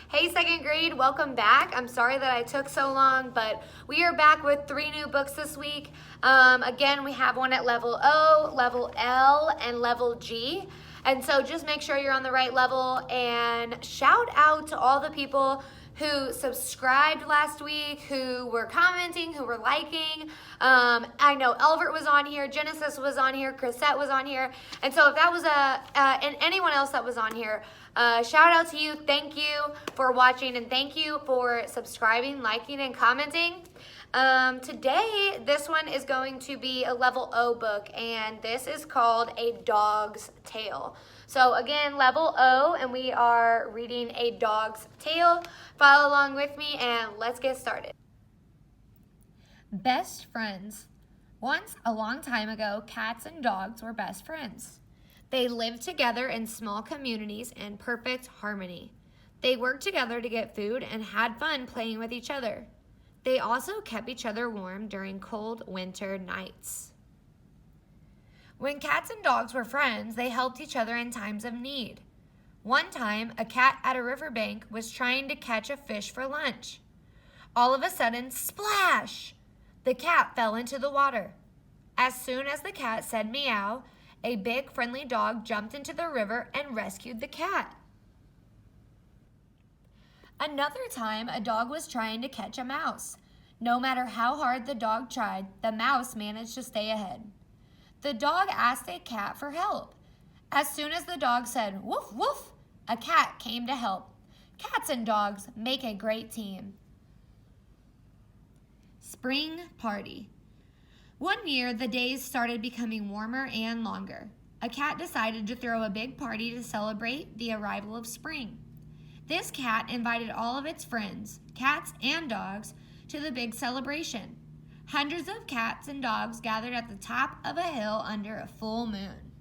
Hey, second grade, welcome back. I'm sorry that I took so long, but we are back with 3 new books this week. Again, we have one at level O, level L, and level G. And so just make sure you're on the right level, and shout out to all the people who subscribed last week, who were commenting, who were liking. I know Elvert was on here, Genesis was on here, Chrisette was on here. And so if that was and anyone else that was on here, shout out to you. Thank you for watching, and thank you for subscribing, liking, and commenting. Today, this one is going to be a level O book, and this is called A Dog's Tale. So again, level O, and we are reading A Dog's Tale. Follow along with me, and let's get started. Best friends. Once, a long time ago, cats and dogs were best friends. They lived together in small communities in perfect harmony. They worked together to get food and had fun playing with each other. They also kept each other warm during cold winter nights. When cats and dogs were friends, they helped each other in times of need. One time, a cat at a riverbank was trying to catch a fish for lunch. All of a sudden, splash! The cat fell into the water. As soon as the cat said meow, a big friendly dog jumped into the river and rescued the cat. Another time, a dog was trying to catch a mouse. No matter how hard the dog tried, the mouse managed to stay ahead. The dog asked a cat for help. As soon as the dog said, woof, woof, a cat came to help. Cats and dogs make a great team. Spring party. One year, the days started becoming warmer and longer. A cat decided to throw a big party to celebrate the arrival of spring. This cat invited all of its friends, cats and dogs, to the big celebration. Hundreds of cats and dogs gathered at the top of a hill under a full moon.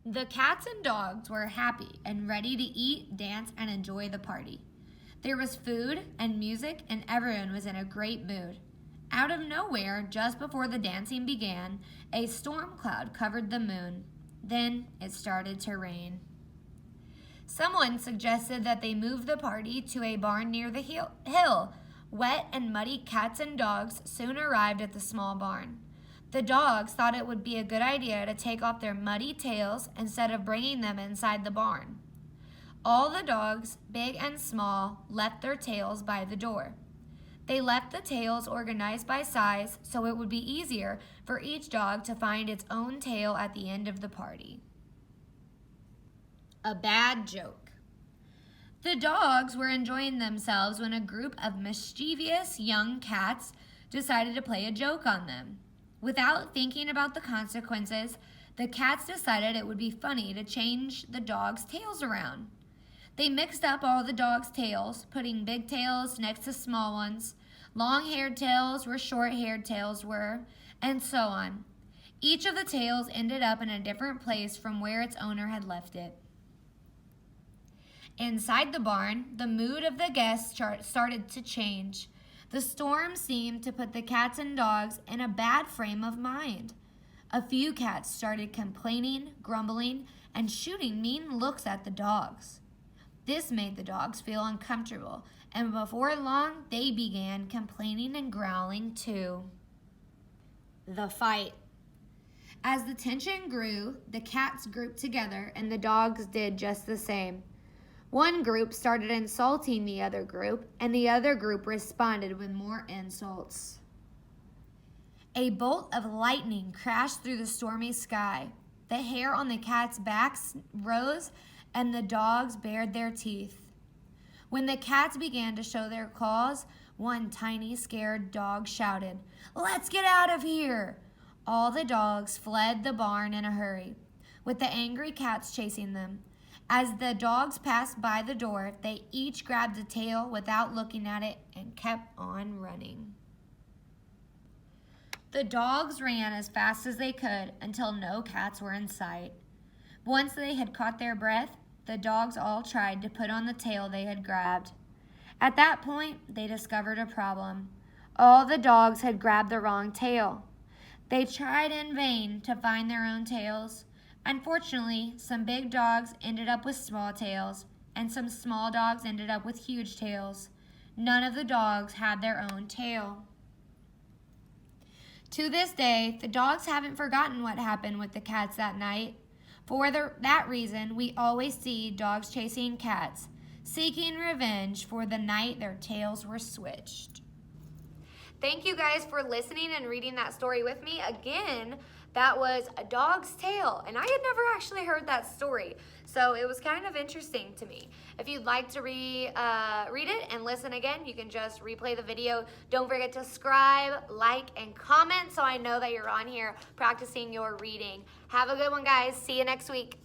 The cats and dogs were happy and ready to eat, dance, and enjoy the party. There was food and music, and everyone was in a great mood. Out of nowhere, just before the dancing began, a storm cloud covered the moon. Then it started to rain. Someone suggested that they move the party to a barn near the hill. Wet and muddy cats and dogs soon arrived at the small barn. The dogs thought it would be a good idea to take off their muddy tails instead of bringing them inside the barn. All the dogs, big and small, left their tails by the door. They left the tails organized by size so it would be easier for each dog to find its own tail at the end of the party. A bad joke. The dogs were enjoying themselves when a group of mischievous young cats decided to play a joke on them. Without thinking about the consequences, the cats decided it would be funny to change the dogs' tails around. They mixed up all the dogs' tails, putting big tails next to small ones, long-haired tails where short-haired tails were, and so on. Each of the tails ended up in a different place from where its owner had left it. Inside the barn, the mood of the guests started to change. The storm seemed to put the cats and dogs in a bad frame of mind. A few cats started complaining, grumbling, and shooting mean looks at the dogs. This made the dogs feel uncomfortable, and before long, they began complaining and growling too. The fight. As the tension grew, the cats grouped together, and the dogs did just the same. One group started insulting the other group, and the other group responded with more insults. A bolt of lightning crashed through the stormy sky. The hair on the cats' backs rose, and the dogs bared their teeth. When the cats began to show their claws, one tiny scared dog shouted, "Let's get out of here!" All the dogs fled the barn in a hurry, with the angry cats chasing them. As the dogs passed by the door, they each grabbed a tail without looking at it and kept on running. The dogs ran as fast as they could until no cats were in sight. Once they had caught their breath, the dogs all tried to put on the tail they had grabbed. At that point, they discovered a problem. All the dogs had grabbed the wrong tail. They tried in vain to find their own tails. Unfortunately, some big dogs ended up with small tails, and some small dogs ended up with huge tails. None of the dogs had their own tail. To this day, the dogs haven't forgotten what happened with the cats that night. For that reason, we always see dogs chasing cats, seeking revenge for the night their tails were switched. Thank you guys for listening and reading that story with me. Again, that was A Dog's Tale, and I had never actually heard that story, so it was kind of interesting to me. If you'd like to read it and listen again, you can just replay the video. Don't forget to subscribe, like, and comment so I know that you're on here practicing your reading. Have a good one, guys. See you next week.